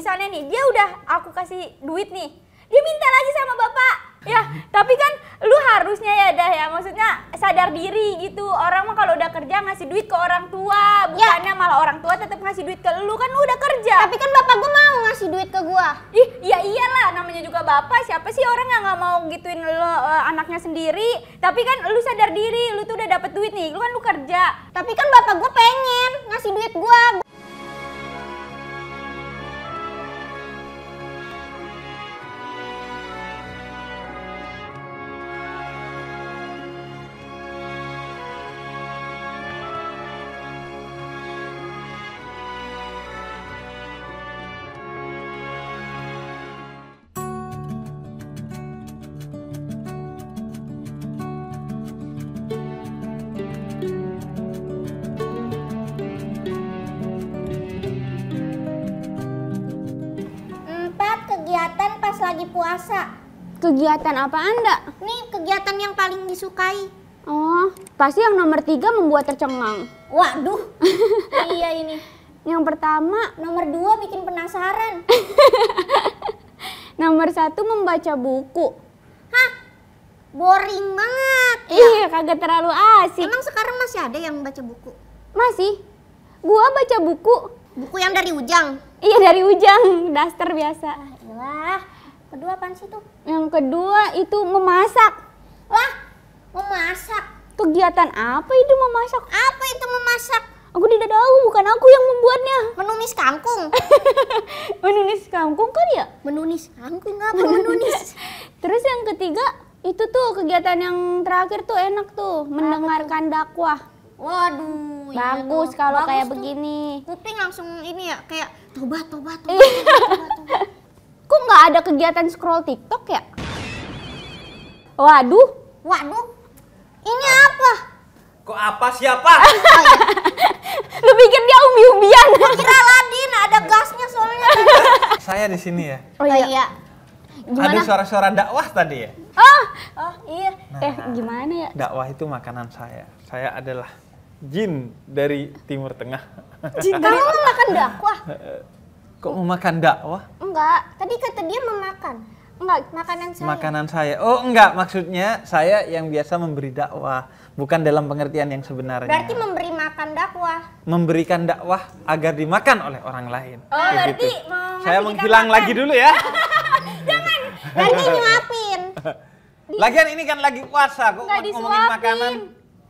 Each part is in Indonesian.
misalnya nih, dia udah aku kasih duit nih, dia minta lagi sama bapak. Ya, tapi kan lu harusnya ya dah ya, maksudnya sadar diri gitu. Orang mah kalau udah kerja ngasih duit ke orang tua, bukannya malah orang tua tetap ngasih duit ke lu, kan lu udah kerja. Tapi kan bapak gue mau ngasih duit ke gue. Ih, ya iyalah, namanya juga bapak. Siapa sih orang yang nggak mau gituin lo anaknya sendiri? Tapi kan lu sadar diri, lu tuh udah dapet duit nih, lu kan lu kerja. Tapi kan bapak gue pengen ngasih duit gue. Kegiatan pas lagi puasa. Kegiatan apa Anda? Nih kegiatan yang paling disukai. Oh, pasti yang nomor 3 membuat tercengang. Waduh. Iya ini. Yang pertama, nomor 2 bikin penasaran. nomor 1 membaca buku. Hah? Boring banget. Iya, kagak terlalu asik. Emang sekarang masih ada yang baca buku? Masih. Gua baca buku. Buku yang dari Ujang? Iya, dari Ujang, daster biasa. Wah, kedua apaan sih tuh? Yang kedua itu memasak. Wah, memasak. Kegiatan apa itu memasak? Apa itu memasak? Aku tidak tahu, bukan aku yang membuatnya. Menumis kangkung. Menunis kangkung kan ya? Menunis kangkung apa menunis? Terus yang ketiga, itu tuh kegiatan yang terakhir tuh enak tuh, mendengarkan dakwah. Waduh, Bagus iya kalau bagus kayak tuh. begini. Kuping langsung ini ya, kayak tobat. Kok nggak ada kegiatan scroll TikTok ya? Waduh. Ini apa? Kok apa siapa? Lu pikir dia umbi-umbian? Kira Aladin, ada gasnya soalnya. Saya di sini ya. Oh iya. Ada suara-suara dakwah tadi ya? Oh iya. Gimana ya? Dakwah itu makanan saya. Saya adalah jin dari Timur Tengah. Kamu mau makan dakwah? Kok mau makan dakwah? Enggak, tadi kata dia memakan. Enggak, makanan saya. Makanan saya. Oh enggak, maksudnya saya yang biasa memberi dakwah. Bukan dalam pengertian yang sebenarnya. Berarti memberi makan dakwah. Memberikan dakwah agar dimakan oleh orang lain. Oh, Kayak berarti gitu. mau Saya ngasih menghilang kita makan. lagi dulu ya. Berarti nyuapin. Lagian ini kan lagi puasa, kok Nggak ngomongin disuapin. makanan.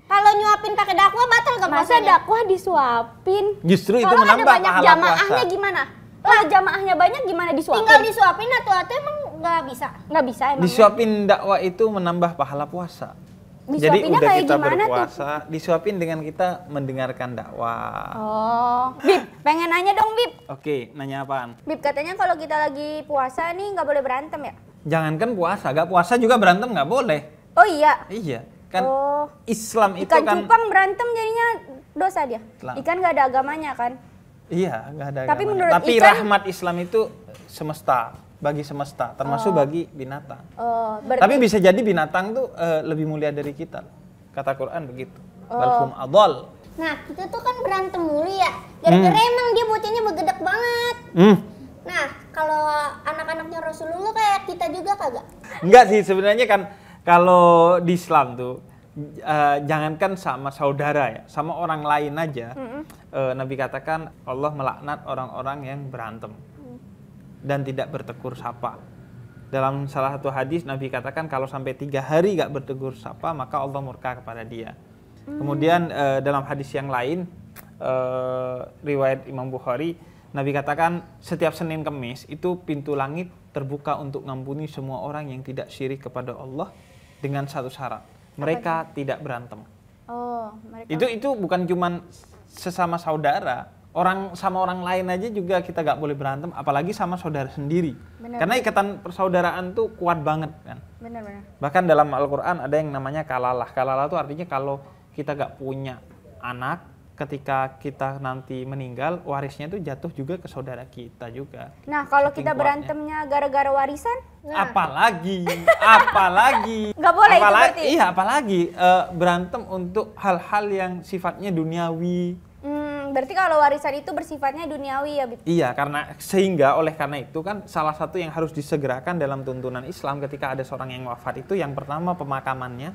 Kalau nyuapin pakai dakwah batal gak Masa puasanya? dakwah disuapin? Justru itu Kalau ada menambah banyak pahala jamaahnya puasa. gimana? Kalau jamaahnya banyak gimana disuapin? Tinggal disuapin atau emang nggak bisa? Nggak bisa emang. Disuapin dakwah itu menambah pahala puasa. Jadi Disuapinnya udah kayak kita gimana tuh? berpuasa, disuapin dengan kita mendengarkan dakwah. Oh, Bib, pengen nanya dong Bib. Oke, nanya apaan? Bib, katanya kalau kita lagi puasa nih nggak boleh berantem ya? Jangankan puasa, gak puasa juga berantem nggak boleh. Oh iya. Iya, kan Oh. Islam itu Ikan kan. cupang berantem jadinya dosa dia. Islam. Ikan nggak ada agamanya kan? Iya, nggak ada. Tapi agamanya. menurut Tapi ikan- rahmat Islam itu semesta, bagi semesta, termasuk bagi binatang. Oh, berarti Tapi bisa jadi binatang tuh lebih mulia dari kita. Kata Quran begitu. Balhum adol. Nah, kita tuh kan berantem mulu ya. Gara-gara emang dia bocahnya begedek banget. Nah, kalau anak-anaknya Rasulullah kayak kita juga kagak? Enggak sih, sebenarnya kan kalau di Islam tuh jangankan sama saudara ya, sama orang lain aja. Nabi katakan Allah melaknat orang-orang yang berantem dan tidak bertegur sapa. Dalam salah satu hadis Nabi katakan kalau sampai 3 hari gak bertegur sapa maka Allah murka kepada dia. Kemudian dalam hadis yang lain riwayat Imam Bukhari, Nabi katakan setiap Senin Kemis itu pintu langit terbuka untuk ngampuni semua orang yang tidak syirik kepada Allah dengan satu syarat, mereka tidak berantem. oh, mereka Itu bukan cuman sesama saudara, sama orang lain aja juga kita gak boleh berantem, apalagi sama saudara sendiri. Benar. Karena ikatan persaudaraan tuh kuat banget kan. benar-benar. Bahkan dalam Al-Quran ada yang namanya kalalah. Kalalah itu artinya kalau kita gak punya anak, ketika kita nanti meninggal, warisnya itu jatuh juga ke saudara kita juga. Nah, kalau Saking kita kuatnya. berantemnya gara-gara warisan, Apalagi nggak boleh itu berarti? Iya, apalagi berantem untuk hal-hal yang sifatnya duniawi. Berarti kalau warisan itu bersifatnya duniawi ya, Bib? Iya, oleh karena itu kan salah satu yang harus disegerakan dalam tuntunan Islam ketika ada seorang yang wafat itu yang pertama pemakamannya.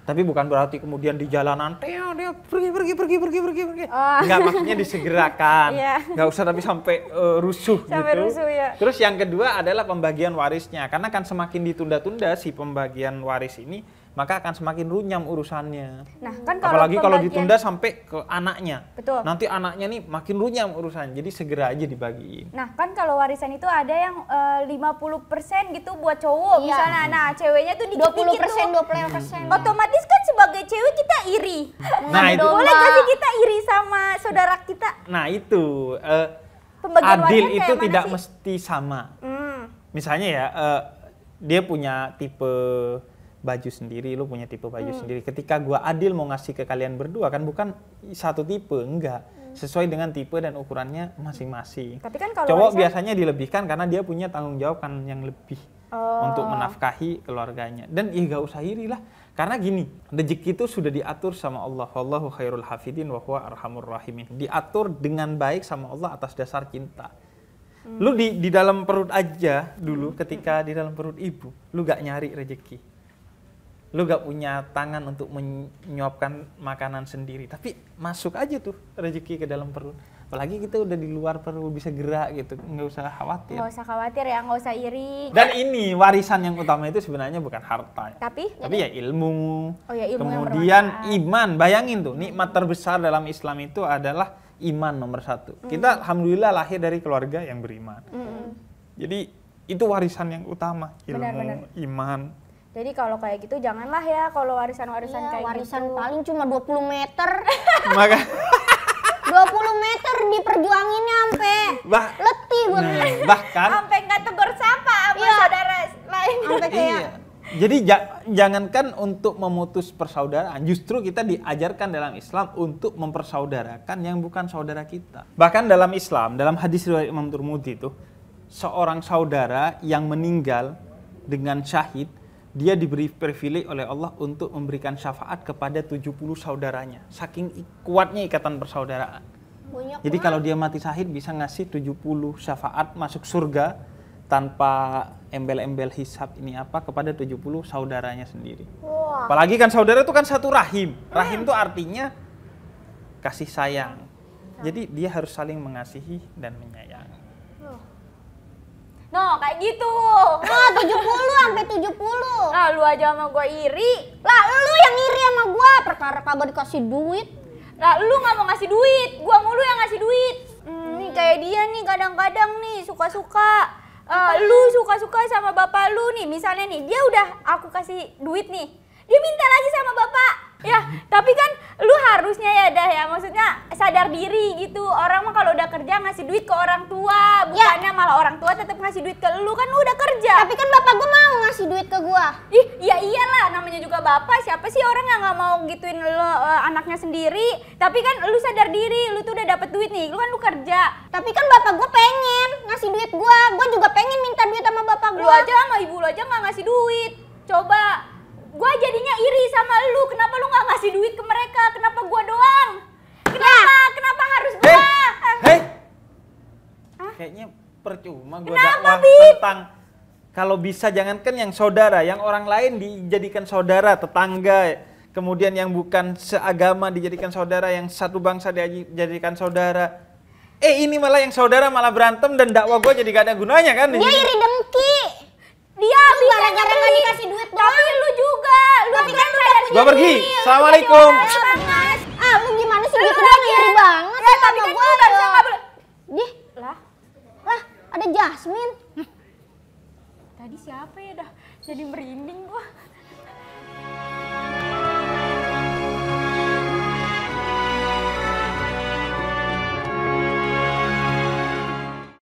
Tapi bukan berarti kemudian di jalanan dia pergi. Enggak, maksudnya disegerakan. Enggak usah tapi sampai rusuh Sampai gitu. rusuh, ya. Terus yang kedua adalah pembagian warisnya. Karena kan semakin ditunda-tunda si pembagian waris ini, maka akan semakin runyam urusannya. Nah, kan kalau apalagi kalau ditunda sampai ke anaknya. Betul. Nanti anaknya nih makin runyam urusannya. Jadi segera aja dibagiin. Nah, kan kalau warisan itu ada yang 50% gitu buat cowok misalnya. Nah, ceweknya tuh dikit-dikit 20%, 20%. Otomatis kan sebagai cewek kita iri. Nah, itu. Boleh gak sih kita iri sama saudara kita? Nah, itu Pembagian adil warisnya itu kayak mana tidak sih? mesti sama. Misalnya ya, dia punya tipe baju sendiri, lu punya tipe baju sendiri. Ketika gua adil mau ngasih ke kalian berdua kan bukan satu tipe, enggak. Sesuai dengan tipe dan ukurannya masing-masing. Tapi kan kalau cowok warisan- biasanya dilebihkan karena dia punya tanggung jawab kan yang lebih untuk menafkahi keluarganya. Dan gak usah iri lah. Karena gini, rezeki itu sudah diatur sama Allah. Wallahu khairul hafidin wa huwa arhamur rahimin. Diatur dengan baik sama Allah atas dasar cinta. Lu di dalam perut aja dulu ketika di dalam perut ibu, lu gak nyari rezeki. Lu gak punya tangan untuk menyuapkan makanan sendiri, tapi masuk aja tuh rezeki ke dalam perut. Apalagi kita udah di luar perut bisa gerak gitu, nggak usah khawatir. Nggak usah khawatir ya, nggak usah iri. Dan ini warisan yang utama itu sebenarnya bukan harta, Tapi ya ilmu. Oh ya, ilmu yang Kemudian bermanfaat. iman. Bayangin tuh, nikmat terbesar dalam Islam itu adalah iman nomor satu. Kita alhamdulillah lahir dari keluarga yang beriman. Jadi itu warisan yang utama, ilmu, Benar-benar. iman. Jadi kalau kayak gitu janganlah ya kalau warisan-warisan Iya, kayak warisan gitu. paling cuma 20 meter. Maka 20 meter diperjuanginnya sampai letih gua. bahkan Sampai nggak tegur sapa sama saudara lain. Sampai kayak iya. Jadi jangankan untuk memutus persaudaraan, justru kita diajarkan dalam Islam untuk mempersaudarakan yang bukan saudara kita. Bahkan dalam Islam, dalam hadis riwayat Imam Tirmidzi itu, seorang saudara yang meninggal dengan syahid, dia diberi privilege oleh Allah untuk memberikan syafaat kepada 70 saudaranya. Saking kuatnya ikatan persaudaraan. banyak. Jadi kalau dia mati syahid bisa ngasih 70 syafaat masuk surga tanpa embel-embel hisab ini apa kepada 70 saudaranya sendiri. Wah. Apalagi kan saudara itu kan satu rahim. Rahim itu artinya kasih sayang. Jadi dia harus saling mengasihi dan menyayangi. No, kayak gitu. Nah, 70 sampai 70. Nah, lu aja sama gua iri. Lah, lu yang iri sama gua perkara kagak dikasih duit. Lah, lu nggak mau ngasih duit. Gua mulu yang ngasih duit. Nih kayak dia nih kadang-kadang nih suka-suka. Lu suka-suka sama bapak lu nih. Misalnya nih, dia udah aku kasih duit nih. Dia minta lagi sama bapak. Ya, tapi kan lu harusnya ya dah ya, maksudnya sadar diri gitu. Orang mah kalau udah kerja ngasih duit ke orang tua, bukannya malah orang tua tetap ngasih duit ke lu, kan lu udah kerja. Tapi kan bapak gua mau ngasih duit ke gua. Ih, ya iyalah, namanya juga bapak. Siapa sih orang yang nggak mau gituin lu anaknya sendiri? Tapi kan lu sadar diri, lu tuh udah dapet duit nih, lu kan lu kerja. Tapi kan bapak gua pengen ngasih duit gua. Gua juga pengen minta duit sama bapak Lu gua. aja sama ibu lu aja nggak ngasih duit. Coba, gua jadinya iri sama lu. Kenapa lu nggak ngasih duit ke mereka? Kenapa gua doang? Kenapa harus gua? Hei. Kayaknya percuma gue Kenapa, dakwah Bib? tentang kalau bisa jangankan yang saudara, yang orang lain dijadikan saudara, tetangga, kemudian yang bukan seagama dijadikan saudara, yang satu bangsa dijadikan saudara. Ini malah yang saudara malah berantem dan dakwah gue jadi gak ada gunanya kan? di Dia sini. iri dengki. Dia Lu gara-gara nggak dikasih duit doang. Tapi lu juga. Lu Tapi kan kan lu sadar Gua pergi. diri. Assalamualaikum. Banget. Ah, lu gimana sih? Lu Gitu lagi doang iri banget. Ya, tapi kan gua lu barusan nggak boleh. Dih, Lah, lah ada Jasmine. tadi siapa ya dah? Jadi merinding gua.